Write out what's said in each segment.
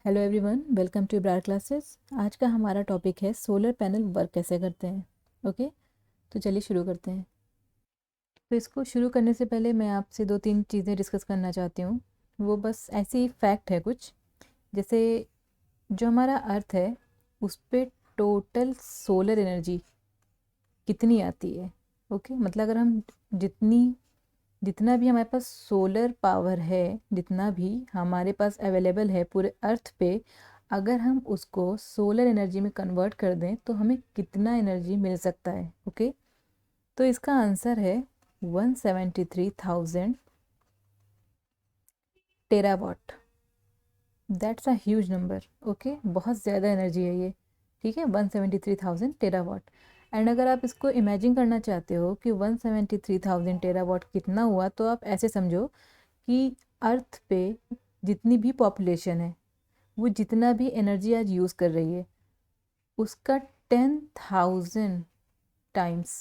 Hello everyone, welcome to Brar classes. आज का हमारा टॉपिक है सोलर पैनल वर्क कैसे करते हैं। ओके, तो चलिए शुरू करते हैं। तो इसको शुरू करने से पहले मैं आपसे 2-3 चीज़ें डिस्कस करना चाहती हूँ। वो बस ऐसे ही फैक्ट है कुछ। जैसे जो हमारा अर्थ है उस पे टोटल सोलर एनर्जी कितनी आती है। ओके, मतलब अगर हम जितना भी हमारे पास सोलर पावर है, जितना भी हमारे पास अवेलेबल है पूरे अर्थ पे, अगर हम उसको सोलर एनर्जी में कन्वर्ट कर दें तो हमें कितना एनर्जी मिल सकता है। ओके, तो इसका आंसर है 173,000 terawatt. That's a huge number. Okay, बहुत ज़्यादा एनर्जी है ये। ठीक है, 173,000 टेरावाट। एंड अगर आप इसको इमेजिन करना चाहते हो कि 173,000 टेरावाट कितना हुआ, तो आप ऐसे समझो कि अर्थ पे जितनी भी पॉपुलेशन है, वो जितना भी एनर्जी आज यूज़ कर रही है, उसका 10,000 टाइम्स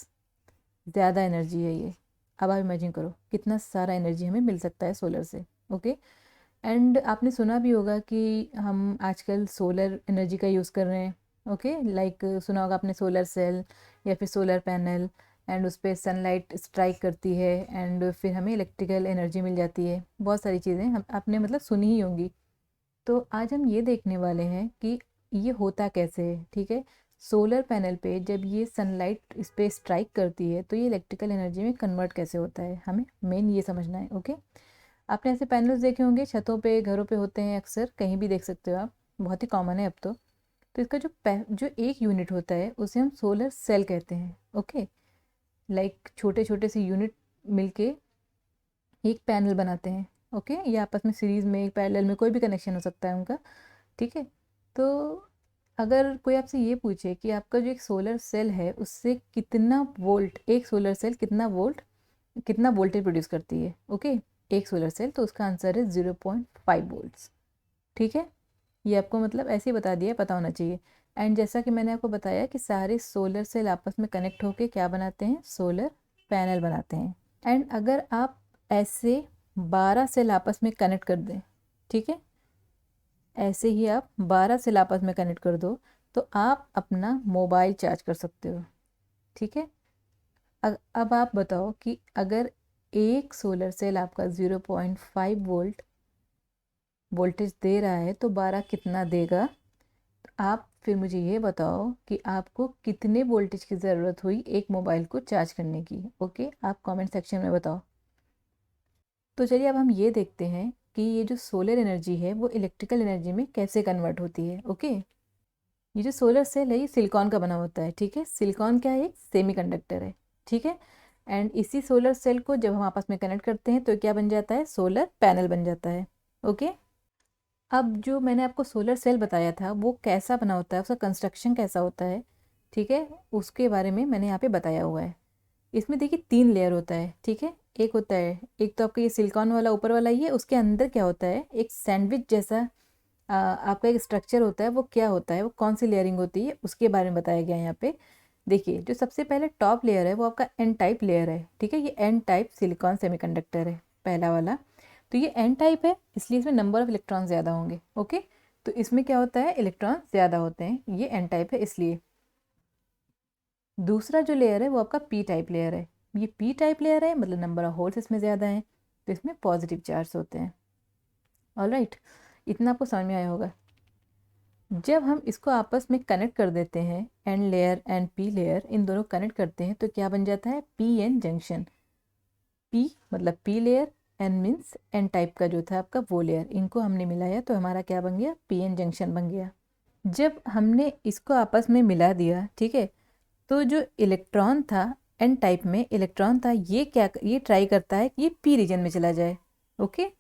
ज़्यादा एनर्जी है ये। अब आप इमेजिन करो कितना सारा एनर्जी हमें मिल सकता है सोलर से। ओके, एंड आपने सुना भी होगा कि हम आजकल सोलर एनर्जी का यूज़ कर रहे हैं। ओके, लाइक सुना होगा आपने सोलर सेल या फिर सोलर पैनल, एंड उस पर सनलाइट स्ट्राइक करती है एंड फिर हमें इलेक्ट्रिकल एनर्जी मिल जाती है। बहुत सारी चीज़ें हम आपने मतलब सुनी ही होंगी। तो आज हम ये देखने वाले हैं कि ये होता कैसे है। ठीक है, सोलर पैनल पे जब ये सनलाइट इस पे स्ट्राइक करती है तो ये इलेक्ट्रिकल एनर्जी में कन्वर्ट कैसे होता है, हमें मेन ये समझना है। ओके, आपने ऐसे पैनल्स देखे होंगे, छतों पे घरों पे होते हैं, अक्सर कहीं भी देख सकते हो आप, बहुत ही कॉमन है अब तो इसका जो एक यूनिट होता है उसे हम सोलर सेल कहते हैं। ओके, लाइक छोटे छोटे से यूनिट मिलके एक पैनल बनाते हैं। ओके, ये आपस में सीरीज़ में एक पैरेलल में कोई भी कनेक्शन हो सकता है उनका। ठीक है, तो अगर कोई आपसे ये पूछे कि आपका जो एक सोलर सेल है उससे कितना वोल्ट, एक सोलर सेल कितना वोल्टेज प्रोड्यूस करती है। ओके, एक सोलर सेल, तो उसका आंसर है 0.5 वोल्ट्स। ठीक है, ये आपको मतलब ऐसे ही बता दिया, पता होना चाहिए। एंड जैसा कि मैंने आपको बताया कि सारे सोलर सेल आपस में कनेक्ट होके क्या बनाते हैं, सोलर पैनल बनाते हैं। एंड अगर आप ऐसे 12 सेल आपस में कनेक्ट कर दें, ठीक है, ऐसे ही आप 12 सेल आपस में कनेक्ट कर दो तो आप अपना मोबाइल चार्ज कर सकते हो। ठीक है, अब आप बताओ कि अगर एक सोलर सेल आपका 0.5 वोल्टेज दे रहा है तो 12 कितना देगा। आप फिर मुझे ये बताओ कि आपको कितने वोल्टेज की ज़रूरत हुई एक मोबाइल को चार्ज करने की। ओके, आप कमेंट सेक्शन में बताओ। तो चलिए अब हम ये देखते हैं कि ये जो सोलर एनर्जी है वो इलेक्ट्रिकल एनर्जी में कैसे कन्वर्ट होती है। ओके, ये जो सोलर सेल है ये सिलिकॉन का बना होता है। ठीक है, सिलिकॉन क्या है, एक सेमीकंडक्टर है। ठीक है, एंड इसी सोलर सेल को जब हम आपस में कनेक्ट करते हैं तो क्या बन जाता है, सोलर पैनल बन जाता है। ओके, अब जो मैंने आपको सोलर सेल बताया था वो कैसा बना होता है, उसका कंस्ट्रक्शन कैसा होता है, ठीक है, उसके बारे में मैंने यहाँ पे बताया हुआ है। इसमें देखिए 3 लेयर होता है। ठीक है, एक होता है, एक तो आपका ये सिलिकॉन वाला ऊपर वाला ही है, उसके अंदर क्या होता है, एक सैंडविच जैसा आपका एक स्ट्रक्चर होता है। वो क्या होता है, वो कौन सी लेयरिंग होती है, उसके बारे में बताया गया है यहाँ पे। देखिए, जो सबसे पहले टॉप लेयर है वो आपका एन टाइप लेयर है। ठीक है, ये एन टाइप सिलिकॉन सेमीकंडक्टर है, पहला वाला। तो ये एन टाइप है, इसलिए इसमें नंबर ऑफ इलेक्ट्रॉन ज़्यादा होंगे। ओके, तो इसमें क्या होता है, इलेक्ट्रॉन ज़्यादा होते हैं, ये एन टाइप है इसलिए। दूसरा जो लेयर है वो आपका पी टाइप लेयर है। ये पी टाइप लेयर है, मतलब नंबर ऑफ होल्स इसमें ज़्यादा हैं, तो इसमें पॉजिटिव चार्ज होते हैं। ऑलराइट, इतना आपको समझ में आया होगा। जब हम इसको आपस में कनेक्ट कर देते हैं, N layer and P layer, इन दोनों कनेक्ट करते हैं तो क्या बन जाता है, पी एन जंक्शन। पी मतलब P layer, N means N type का जो था आपका वो लेयर, इनको हमने मिलाया तो हमारा क्या बन गया, पी एन जंक्शन बन गया। जब हमने इसको आपस में मिला दिया, ठीक है, तो जो इलेक्ट्रॉन था, एन टाइप में इलेक्ट्रॉन था, ये ट्राई करता है कि ये पी रीजन में चला जाए। ओके,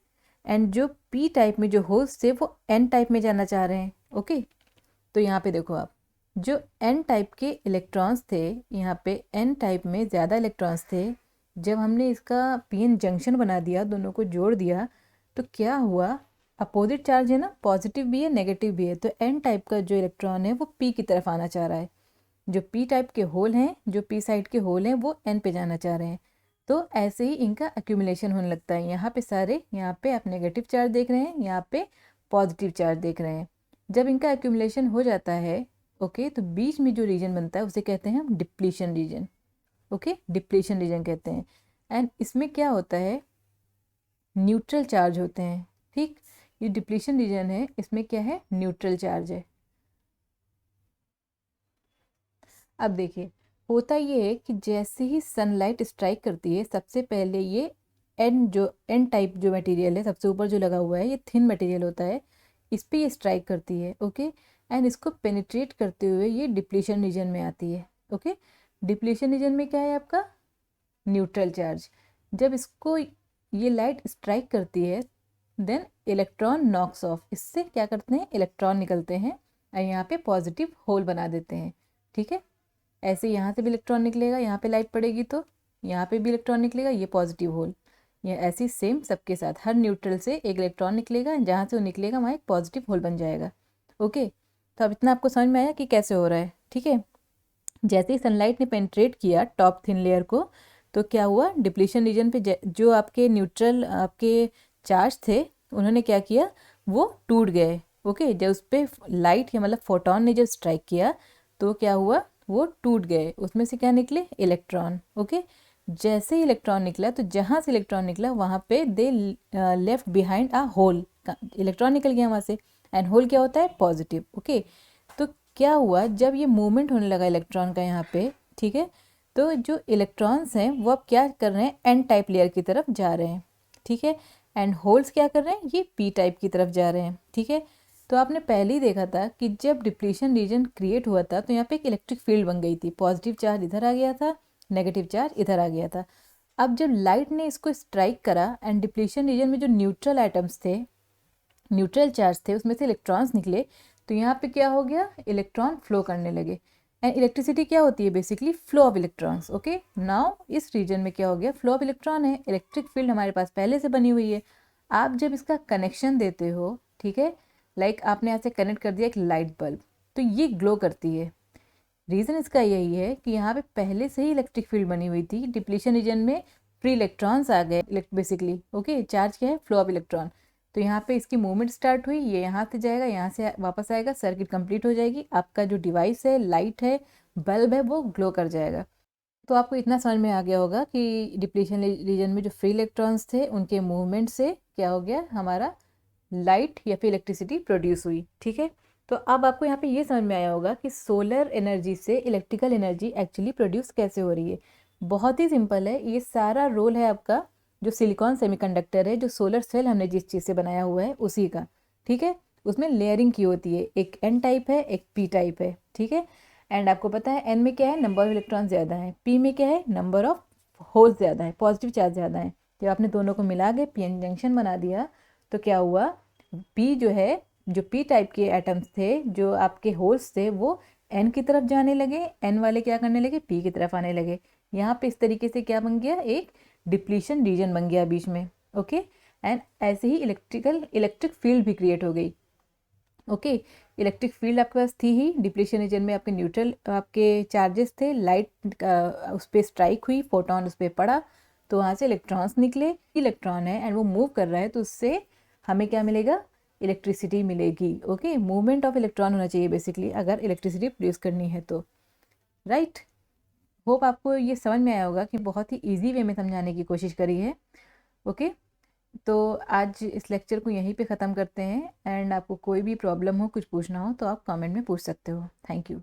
एंड जो पी टाइप में जो होल्स थे वो एन टाइप में जाना चाह रहे हैं। ओके, तो यहाँ पे देखो आप, जो एन टाइप के इलेक्ट्रॉन्स थे, यहाँ पे एन टाइप में ज़्यादा इलेक्ट्रॉन्स थे। जब हमने इसका पी एन जंक्शन बना दिया, दोनों को जोड़ दिया, तो क्या हुआ, अपोजिट चार्ज है ना, पॉजिटिव भी है नेगेटिव भी है, तो एन टाइप का जो इलेक्ट्रॉन है वो पी की तरफ आना चाह रहा है। जो पी टाइप के होल हैं, जो पी साइड के होल हैं, वो एन पे जाना चाह रहे हैं। तो ऐसे ही इनका एक्यूमुलेशन होने लगता है। यहाँ पे सारे, यहाँ पे आप नेगेटिव चार्ज देख रहे हैं, यहाँ पे पॉजिटिव चार्ज देख रहे हैं। जब इनका एक्यूमुलेशन हो जाता है ओके, तो बीच में जो रीजन बनता है उसे कहते हैं हम depletion region. Okay, depletion region कहते हैं। एंड इसमें क्या होता है, न्यूट्रल चार्ज होते हैं। ठीक, ये डिप्लीशन रीजन है, इसमें क्या है, न्यूट्रल चार्ज है। अब देखिए, होता ये है कि जैसे ही सनलाइट स्ट्राइक करती है, सबसे पहले ये एन टाइप जो मटेरियल है, सबसे ऊपर जो लगा हुआ है, ये थिन मटेरियल होता है, इस पे ये स्ट्राइक करती है। ओके, एंड इसको पेनिट्रेट करते हुए ये डिप्लीशन रीजन में आती है। ओके, डिप्लीशन रीजन में क्या है आपका, न्यूट्रल चार्ज। जब इसको ये लाइट स्ट्राइक करती है, देन इलेक्ट्रॉन नॉक्स ऑफ, इससे क्या करते हैं, इलेक्ट्रॉन निकलते हैं और यहाँ पे पॉजिटिव होल बना देते हैं। ठीक है, ऐसे यहाँ से भी इलेक्ट्रॉन निकलेगा, यहाँ पे लाइट पड़ेगी तो यहाँ पे भी इलेक्ट्रॉन निकलेगा, ये पॉजिटिव होल। ये ऐसे सेम सबके साथ, हर न्यूट्रल से एक इलेक्ट्रॉन निकलेगा, जहाँ से वो निकलेगा वहाँ एक पॉजिटिव होल बन जाएगा। ओके, तो अब इतना आपको समझ में आया कि कैसे हो रहा है। ठीक है, जैसे ही सनलाइट ने पेनिट्रेट किया टॉप थिन लेयर को, तो क्या हुआ, डिप्लीशन रीजन पे जो आपके न्यूट्रल आपके चार्ज थे, उन्होंने क्या किया, वो टूट गए। ओके, जब उस पर लाइट या मतलब फोटोन ने जब स्ट्राइक किया तो क्या हुआ, वो टूट गए, उसमें से क्या निकले, इलेक्ट्रॉन। ओके, जैसे ही इलेक्ट्रॉन निकला, तो जहाँ से इलेक्ट्रॉन निकला वहाँ पे they left behind a hole, electron निकल गया वहाँ से, एंड होल क्या होता है, पॉजिटिव। ओके, तो क्या हुआ, जब ये मूवमेंट होने लगा इलेक्ट्रॉन का यहाँ पे, ठीक है, तो जो इलेक्ट्रॉन्स हैं वो अब क्या कर रहे हैं, एन टाइप लेयर की तरफ जा रहे हैं। ठीक है, एंड होल्स क्या कर रहे हैं, ये पी टाइप की तरफ जा रहे हैं। ठीक है, तो आपने पहले ही देखा था कि जब डिप्लीशन रीजन क्रिएट हुआ था तो यहाँ पे एक इलेक्ट्रिक फील्ड बन गई थी, पॉजिटिव चार्ज इधर आ गया था, नेगेटिव चार्ज इधर आ गया था। अब जब लाइट ने इसको स्ट्राइक करा एंड डिप्लीशन रीजन में जो न्यूट्रल एटम्स थे, न्यूट्रल चार्ज थे, उसमें से इलेक्ट्रॉन्स निकले, तो यहाँ पे क्या हो गया, इलेक्ट्रॉन फ्लो करने लगे। एंड इलेक्ट्रिसिटी क्या होती है, basically flow of electrons. Okay, now इस रीजन में क्या हो गया, फ्लो ऑफ इलेक्ट्रॉन है, इलेक्ट्रिक फील्ड हमारे पास पहले से बनी हुई है। आप जब इसका कनेक्शन देते हो, ठीक है, लाइक आपने यहाँ से कनेक्ट कर दिया एक लाइट बल्ब, तो ये ग्लो करती है। रीज़न इसका यही है कि यहाँ पे पहले से ही इलेक्ट्रिक फील्ड बनी हुई थी, डिप्लीशन रीजन में फ्री इलेक्ट्रॉन्स आ गए बेसिकली। ओके, चार्ज क्या है, फ्लो ऑफ इलेक्ट्रॉन। तो यहाँ पे इसकी मूवमेंट स्टार्ट हुई, ये यहाँ से जाएगा, यहाँ से वापस आएगा, सर्किट कंप्लीट हो जाएगी, आपका जो डिवाइस है, लाइट है, बल्ब है, वो ग्लो कर जाएगा। तो आपको इतना समझ में आ गया होगा कि डिप्लीशन रीजन में जो फ्री इलेक्ट्रॉन्स थे, उनके मूवमेंट से क्या हो गया, हमारा लाइट या फिर इलेक्ट्रिसिटी प्रोड्यूस हुई। ठीक है, तो अब आपको यहाँ पे ये समझ में आया होगा कि सोलर एनर्जी से इलेक्ट्रिकल एनर्जी एक्चुअली प्रोड्यूस कैसे हो रही है। बहुत ही सिंपल है, ये सारा रोल है आपका जो सिलिकॉन सेमीकंडक्टर है, जो सोलर सेल हमने जिस चीज़ से बनाया हुआ है उसी का। ठीक है, उसमें लेयरिंग की होती है, एक एन टाइप है, एक पी टाइप है। ठीक है, एंड आपको पता है एन में क्या है, नंबर ऑफ इलेक्ट्रॉन ज़्यादा है, पी में क्या है, नंबर ऑफ होल्स ज़्यादा है, पॉजिटिव चार्ज ज़्यादा है। जब आपने दोनों को मिला के पी एन जंक्शन बना दिया, तो क्या हुआ, पी जो है, जो पी टाइप के एटम्स थे, जो आपके होल्स थे, वो एन की तरफ जाने लगे, एन वाले क्या करने लगे, पी की तरफ आने लगे। यहाँ पे इस तरीके से क्या बन गया, एक डिप्लीशन रीजन बन गया बीच में। ओके, एंड ऐसे ही इलेक्ट्रिक फील्ड भी क्रिएट हो गई। ओके, इलेक्ट्रिक फील्ड आपके पास थी ही, डिप्लीशन रीजन में आपके न्यूट्रल आपके चार्जेस थे, लाइट उस पर स्ट्राइक हुई, फोटोन उस पर पड़ा, तो वहाँ से इलेक्ट्रॉन्स निकले, इलेक्ट्रॉन है एंड वो मूव कर रहा है, तो उससे हमें क्या मिलेगा, इलेक्ट्रिसिटी मिलेगी। ओके, मूवमेंट ऑफ इलेक्ट्रॉन होना चाहिए बेसिकली अगर इलेक्ट्रिसिटी प्रोड्यूस करनी है तो। राइट, होप आपको ये समझ में आया होगा कि बहुत ही ईजी वे में समझाने की कोशिश करी है। ओके, तो आज इस लेक्चर को यहीं पे ख़त्म करते हैं, एंड आपको कोई भी प्रॉब्लम हो, कुछ पूछना हो तो आप कमेंट में पूछ सकते हो। Thank you.